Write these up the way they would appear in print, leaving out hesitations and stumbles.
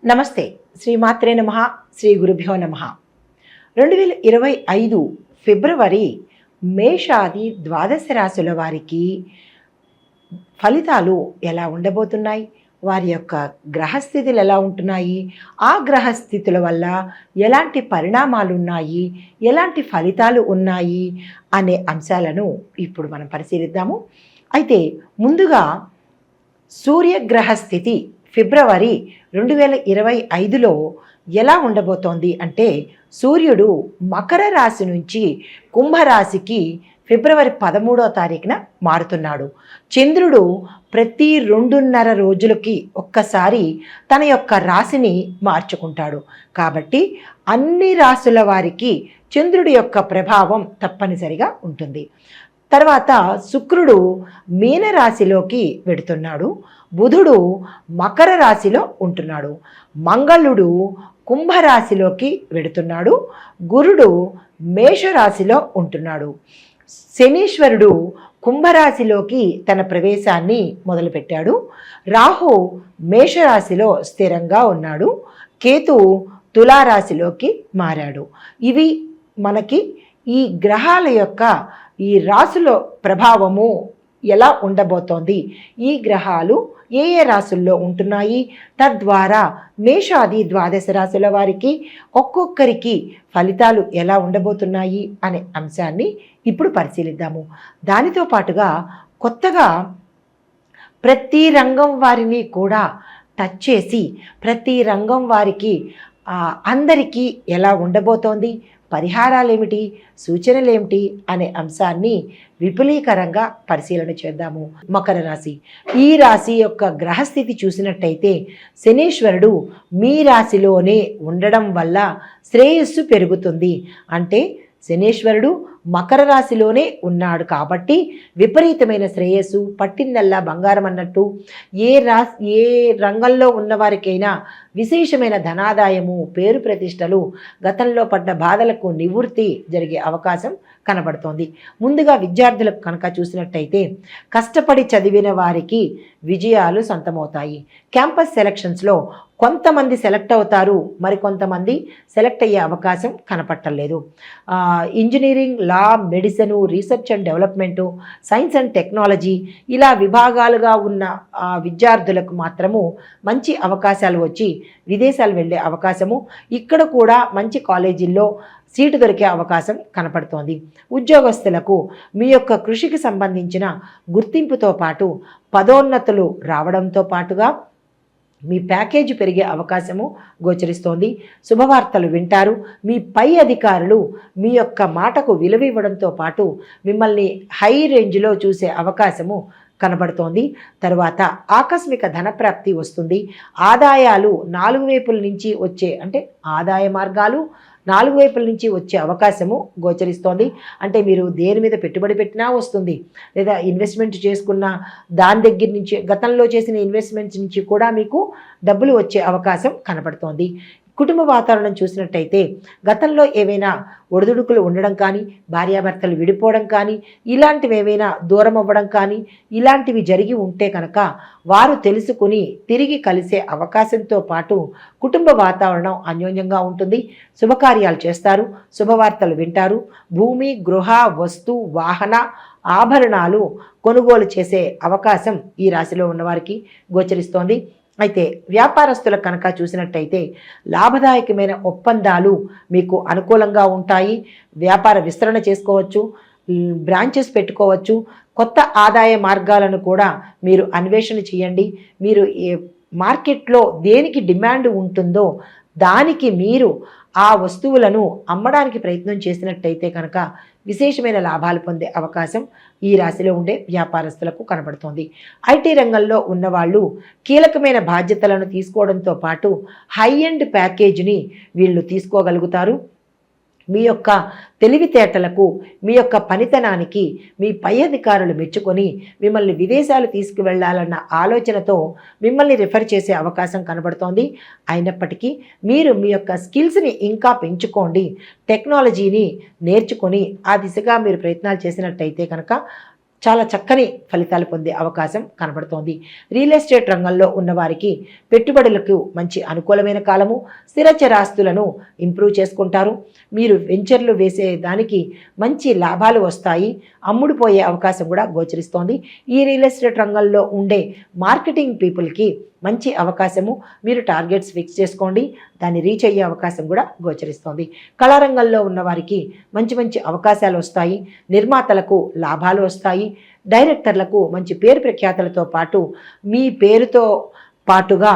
నమస్తే. శ్రీమాత్రే నమః. శ్రీ గురుభ్యో నమః. 2025 ఫిబ్రవరి మేషాది ద్వాదశ రాశుల వారికి ఫలితాలు ఎలా ఉండబోతున్నాయి, వారి యొక్క గ్రహస్థితులు ఎలా ఉంటున్నాయి, ఆ గ్రహస్థితుల వల్ల ఎలాంటి పరిణామాలు ఉన్నాయి, ఎలాంటి ఫలితాలు ఉన్నాయి అనే అంశాలను ఇప్పుడు మనం పరిశీలిద్దాము. అయితే ముందుగా సూర్యగ్రహ స్థితి ఫిబ్రవరి 2025లో ఎలా ఉండబోతోంది అంటే, సూర్యుడు మకర రాశి నుంచి కుంభరాశికి ఫిబ్రవరి 13వ తారీఖున మారుతున్నాడు. చంద్రుడు ప్రతి 2.5 రోజులకి ఒక్కసారి తన యొక్క రాశిని మార్చుకుంటాడు. కాబట్టి అన్ని రాశుల వారికి చంద్రుడి యొక్క ప్రభావం తప్పనిసరిగా ఉంటుంది. తర్వాత శుక్రుడు మీనరాశిలోకి వెడుతున్నాడు. బుధుడు మకర రాశిలో ఉంటున్నాడు. మంగళుడు కుంభరాశిలోకి వెడుతున్నాడు. గురుడు మేషరాశిలో ఉంటున్నాడు. శనీశ్వరుడు కుంభరాశిలోకి తన ప్రవేశాన్ని మొదలుపెట్టాడు. రాహు మేషరాశిలో స్థిరంగా ఉన్నాడు. కేతు తులారాశిలోకి మారాడు. ఇవి మనకి ఈ గ్రహాల యొక్క ఈ రాశుల ప్రభావము ఎలా ఉండబోతోంది, ఈ గ్రహాలు ఏ ఏ రాశుల్లో ఉంటున్నాయి, తద్వారా మేషాది ద్వాదశ రాశుల వారికి ఒక్కొక్కరికి ఫలితాలు ఎలా ఉండబోతున్నాయి అనే అంశాన్ని ఇప్పుడు పరిశీలిద్దాము. దానితో పాటుగా కొత్తగా ప్రతి రంగం వారిని కూడా టచ్ చేసి ప్రతి రంగం వారికి అందరికీ ఎలా ఉండబోతోంది, పరిహారాలు ఏమిటి, సూచనలు ఏమిటి అనే అంశాన్ని విపులీకరంగా పరిశీలన చేద్దాము. మకర రాశి, ఈ రాశి యొక్క గ్రహస్థితి చూసినట్టయితే శనీశ్వరుడు మీ రాశిలోనే ఉండడం వల్ల శ్రేయస్సు పెరుగుతుంది. అంటే శనీశ్వరుడు మకర రాశిలోనే ఉన్నాడు కాబట్టి విపరీతమైన శ్రేయస్సు, పట్టిందల్లా బంగారం అన్నట్టు ఏ రంగంలో ఉన్నవారికైనా విశేషమైన ధనాదాయము, పేరు ప్రతిష్టలు, గతంలో పడ్డ బాధలకు నివృత్తి జరిగే అవకాశం కనబడుతోంది. ముందుగా విద్యార్థులకు కనుక చూసినట్టయితే కష్టపడి చదివిన వారికి విజయాలు సొంతమవుతాయి. క్యాంపస్ సెలక్షన్స్లో కొంతమంది సెలెక్ట్ అవుతారు, మరికొంతమంది సెలెక్ట్ అయ్యే అవకాశం కనపట్టలేదు. Engineering, law, medicine, research and development, science and technology ఇలా విభాగాలుగా ఉన్న విద్యార్థులకు మాత్రము మంచి అవకాశాలు వచ్చి విదేశాలు వెళ్ళే అవకాశము, ఇక్కడ కూడా మంచి కాలేజీల్లో సీటు దొరికే అవకాశం కనపడుతోంది. ఉద్యోగస్తులకు మీ యొక్క కృషికి సంబంధించిన గుర్తింపుతో పాటు పదోన్నతులు రావడంతో పాటుగా మీ ప్యాకేజీ పెరిగే అవకాశము గోచరిస్తోంది. శుభవార్తలు వింటారు. మీ పై అధికారులు మీ యొక్క మాటకు విలువ ఇవ్వడంతో పాటు మిమ్మల్ని హై రేంజ్లో చూసే అవకాశము కనబడుతోంది. తర్వాత ఆకస్మిక ధనప్రాప్తి వస్తుంది. ఆదాయాలు 4 వైపుల నుంచి వచ్చే, అంటే ఆదాయ మార్గాలు 4 వైపుల నుంచి వచ్చే అవకాశము గోచరిస్తోంది. అంటే మీరు దేని మీద పెట్టుబడి పెట్టినా వస్తుంది, లేదా ఇన్వెస్ట్మెంట్ చేసుకున్న దాని దగ్గర నుంచి, గతంలో చేసిన ఇన్వెస్ట్మెంట్స్ నుంచి కూడా మీకు డబ్బులు వచ్చే అవకాశం కనపడుతోంది. కుటుంబ వాతావరణం చూసినట్టయితే గతంలో ఏవైనా ఒడిదుడుకులు ఉండడం కానీ, భార్యాభర్తలు విడిపోవడం కానీ, ఇలాంటివి ఏవైనా దూరం అవ్వడం కానీ ఇలాంటివి జరిగి ఉంటే కనుక వారు తెలుసుకుని తిరిగి కలిసే అవకాశంతో పాటు కుటుంబ వాతావరణం అన్యోన్యంగా ఉంటుంది. శుభకార్యాలు చేస్తారు, శుభవార్తలు వింటారు. భూమి, గృహ, వస్తు, వాహన, ఆభరణాలు కొనుగోలు చేసే అవకాశం ఈ రాశిలో ఉన్నవారికి గోచరిస్తోంది. అయితే వ్యాపారస్తులకు కనుక చూసినట్టయితే లాభదాయకమైన ఒప్పందాలు మీకు అనుకూలంగా ఉంటాయి. వ్యాపార విస్తరణ చేసుకోవచ్చు, బ్రాంచెస్ పెట్టుకోవచ్చు. కొత్త ఆదాయ మార్గాలను కూడా మీరు అన్వేషణ చేయండి. మీరు మార్కెట్లో దేనికి డిమాండ్ ఉంటుందో దానికి మీరు ఆ వస్తువులను అమ్మడానికి ప్రయత్నం చేసినట్టయితే కనుక విశేషమైన లాభాలు పొందే అవకాశం ఈ రాశిలో ఉండే వ్యాపారస్తులకు కనబడుతోంది. ఐటీ రంగంలో ఉన్నవాళ్ళు కీలకమైన బాధ్యతలను తీసుకోవడంతో పాటు హై ఎండ్ ప్యాకేజీని వీళ్ళు తీసుకోగలుగుతారు. మీ యొక్క తెలివితేటలకు, మీ యొక్క పనితనానికి మీ పై అధికారులు మెచ్చుకొని మిమ్మల్ని విదేశాలు తీసుకువెళ్లాలన్న ఆలోచనతో మిమ్మల్ని రిఫర్ చేసే అవకాశం కనబడుతోంది. అయినప్పటికీ మీరు మీ యొక్క స్కిల్స్ని ఇంకా పెంచుకోండి, టెక్నాలజీని నేర్చుకొని ఆ దిశగా మీరు ప్రయత్నాలు చేసినట్టయితే కనుక చాలా చక్కని ఫలితాలు పొందే అవకాశం కనబడుతోంది. రియల్ ఎస్టేట్ రంగంలో ఉన్నవారికి పెట్టుబడులకు మంచి అనుకూలమైన కాలము. స్థిర చరాస్తులను ఇంప్రూవ్ చేసుకుంటారు. మీరు వెంచర్లు వేసే దానికి మంచి లాభాలు వస్తాయి. అమ్ముడుపోయే అవకాశం కూడా గోచరిస్తోంది. ఈ రియల్ ఎస్టేట్ రంగంలో ఉండే మార్కెటింగ్ పీపుల్కి మంచి అవకాశము. మీరు టార్గెట్స్ ఫిక్స్ చేసుకోండి, దాన్ని రీచ్ అయ్యే అవకాశం కూడా గోచరిస్తోంది. కళారంగంలో ఉన్నవారికి మంచి మంచి అవకాశాలు వస్తాయి. నిర్మాతలకు లాభాలు వస్తాయి. డైరెక్టర్లకు మంచి పేరు ప్రఖ్యాతలతో పాటు మీ పేరుతో పాటుగా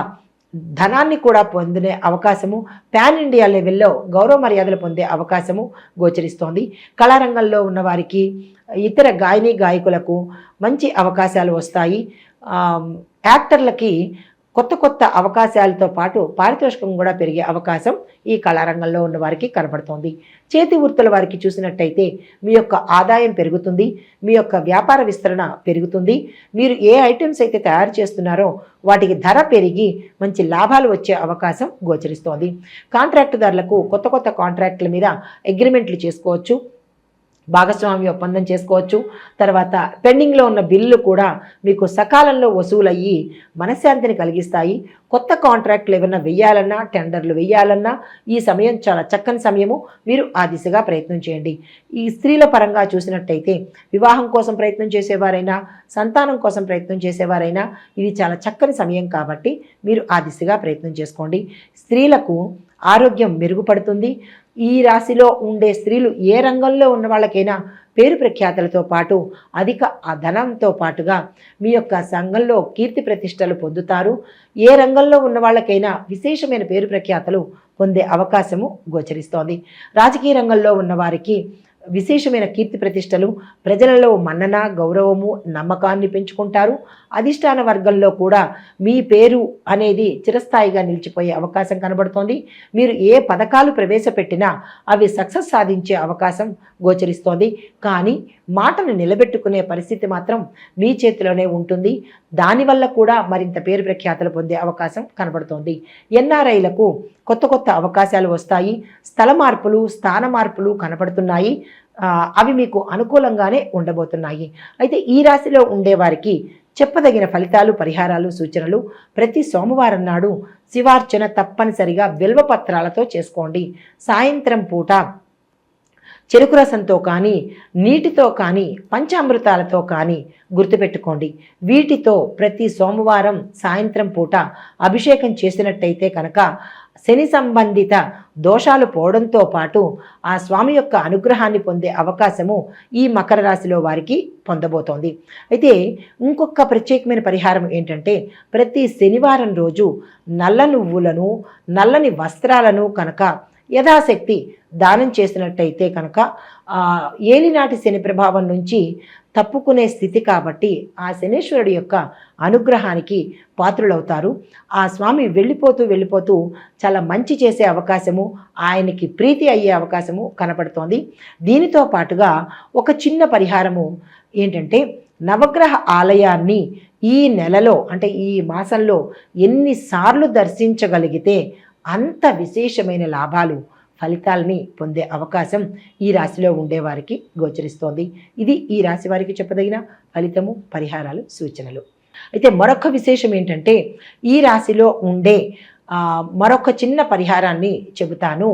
ధనాన్ని కూడా పొందే అవకాశము, పాన్ ఇండియా లెవెల్లో గౌరవ మర్యాదలు పొందే అవకాశము గోచరిస్తోంది. కళారంగంలో ఉన్నవారికి ఇతర గాయని గాయకులకు మంచి అవకాశాలు వస్తాయి. యాక్టర్లకి కొత్త కొత్త అవకాశాలతో పాటు పారితోషికం కూడా పెరిగే అవకాశం ఈ కళారంగంలో ఉన్న వారికి కనబడుతోంది. చేతి వృత్తుల వారికి చూసినట్టయితే మీ యొక్క ఆదాయం పెరుగుతుంది. మీ యొక్క వ్యాపార విస్తరణ పెరుగుతుంది. మీరు ఏ ఐటమ్స్ అయితే తయారు చేస్తున్నారో వాటికి ధర పెరిగి మంచి లాభాలు వచ్చే అవకాశం గోచరిస్తోంది. కాంట్రాక్టుదారులకు కొత్త కొత్త కాంట్రాక్టుల మీద అగ్రిమెంట్లు చేసుకోవచ్చు. భాగస్వామ్య ఒప్పందం చేసుకోవచ్చు. తర్వాత పెండింగ్లో ఉన్న బిల్లు కూడా మీకు సకాలంలో వసూలయ్యి మనశ్శాంతిని కలిగిస్తాయి. కొత్త కాంట్రాక్టులు ఏమైనా వెయ్యాలన్నా, టెండర్లు వెయ్యాలన్నా ఈ సమయం చాలా చక్కని సమయము. మీరు ఆ దిశగా ప్రయత్నం చేయండి. ఈ స్త్రీల పరంగా చూసినట్టయితే వివాహం కోసం ప్రయత్నం చేసేవారైనా, సంతానం కోసం ప్రయత్నం చేసేవారైనా ఇది చాలా చక్కని సమయం కాబట్టి మీరు ఆ దిశగా ప్రయత్నం చేసుకోండి. స్త్రీలకు ఆరోగ్యం మెరుగుపడుతుంది. ఈ రాశిలో ఉండే స్త్రీలు ఏ రంగంలో ఉన్న వాళ్ళకైనా పేరు ప్రఖ్యాతలతో పాటు అధిక ధనంతో పాటుగా మీ యొక్క సంఘంలో కీర్తి ప్రతిష్టలు పొందుతారు. ఏ రంగంలో ఉన్న వాళ్ళకైనా విశేషమైన పేరు ప్రఖ్యాతలు పొందే అవకాశము గోచరిస్తోంది. రాజకీయ రంగంలో ఉన్నవారికి విశేషమైన కీర్తి ప్రతిష్టలు, ప్రజలలో మన్నన, గౌరవము, నమ్మకాన్ని పెంచుకుంటారు. అధిష్టాన వర్గంలో కూడా మీ పేరు అనేది చిరస్థాయిగా నిలిచిపోయే అవకాశం కనబడుతోంది. మీరు ఏ పథకాలు ప్రవేశపెట్టినా అవి సక్సెస్ సాధించే అవకాశం గోచరిస్తోంది. కానీ మాటను నిలబెట్టుకునే పరిస్థితి మాత్రం మీ చేతిలోనే ఉంటుంది. దానివల్ల కూడా మరింత పేరు ప్రఖ్యాతలు పొందే అవకాశం కనబడుతోంది. ఎన్ఆర్ఐలకు కొత్త కొత్త అవకాశాలు వస్తాయి. స్థల మార్పులు, స్థాన మార్పులు కనబడుతున్నాయి. అవి మీకు అనుకూలంగానే ఉండబోతున్నాయి. అయితే ఈ రాశిలో ఉండేవారికి చెప్పదగిన ఫలితాలు, పరిహారాలు, సూచనలు ప్రతి సోమవారం నాడు శివార్చన తప్పనిసరిగా బిల్వపత్రాలతో చేసుకోండి. సాయంత్రం పూట చెరుకు రసంతో కానీ, నీటితో కానీ, పంచామృతాలతో కానీ గుర్తుపెట్టుకోండి. వీటితో ప్రతి సోమవారం సాయంత్రం పూట అభిషేకం చేసినట్టయితే కనుక శని సంబంధిత దోషాలు పోవడంతో పాటు ఆ స్వామి యొక్క అనుగ్రహాన్ని పొందే అవకాశము ఈ మకర రాశిలో వారికి పొందబోతోంది. అయితే ఇంకొక ప్రత్యేకమైన పరిహారం ఏంటంటే ప్రతి శనివారం రోజు నల్ల నువ్వులను, నల్లని వస్త్రాలను కనుక యథాశక్తి దానం చేసినట్టయితే కనుక ఏలినాటి శని ప్రభావం నుంచి తప్పుకునే స్థితి కాబట్టి ఆ శనీశ్వరుడి యొక్క అనుగ్రహానికి పాత్రులవుతారు. ఆ స్వామి వెళ్ళిపోతూ చాలా మంచి చేసే అవకాశము, ఆయనకి ప్రీతి అయ్యే అవకాశము కనపడుతోంది. దీనితో పాటుగా ఒక చిన్న పరిహారము ఏంటంటే నవగ్రహ ఆలయాన్ని ఈ నెలలో అంటే ఈ మాసంలో ఎన్నిసార్లు దర్శించగలిగితే అంత విశేషమైన లాభాలు, ఫలితాలని పొందే అవకాశం ఈ రాశిలో ఉండేవారికి గోచరిస్తోంది. ఇది ఈ రాశి వారికి చెప్పదగిన ఫలితము, పరిహారాలు, సూచనలు. అయితే మరొక విశేషం ఏంటంటే ఈ రాశిలో ఉండే మరొక చిన్న పరిహారాన్ని చెబుతాను.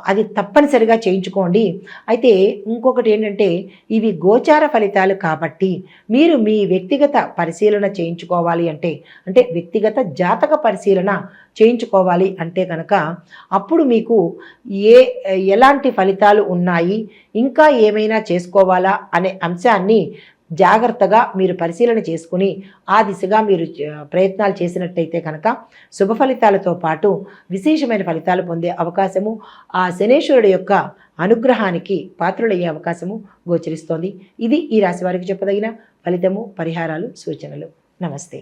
అది తప్పనిసరిగా చేయించుకోండి. అయితే ఇంకొకటి ఏంటంటే ఇవి గోచార ఫలితాలు కాబట్టి మీరు మీ వ్యక్తిగత పరిశీలన చేయించుకోవాలి అంటే వ్యక్తిగత జాతక పరిశీలన చేయించుకోవాలి అంటే కనుక అప్పుడు మీకు ఎలాంటి ఫలితాలు ఉన్నాయి, ఇంకా ఏమైనా చేసుకోవాలా అనే అంశాన్ని జాగ్రత్తగా మీరు పరిశీలన చేసుకుని ఆ దిశగా మీరు ప్రయత్నాలు చేసినట్టయితే కనుక శుభ ఫలితాలతో పాటు విశేషమైన ఫలితాలు పొందే అవకాశము, ఆ శనేశ్వరుడు యొక్క అనుగ్రహానికి పాత్రులయ్యే అవకాశము గోచరిస్తోంది. ఇది ఈ రాశి వారికి చెప్పదగిన ఫలితము, పరిహారాలు, సూచనలు. నమస్తే.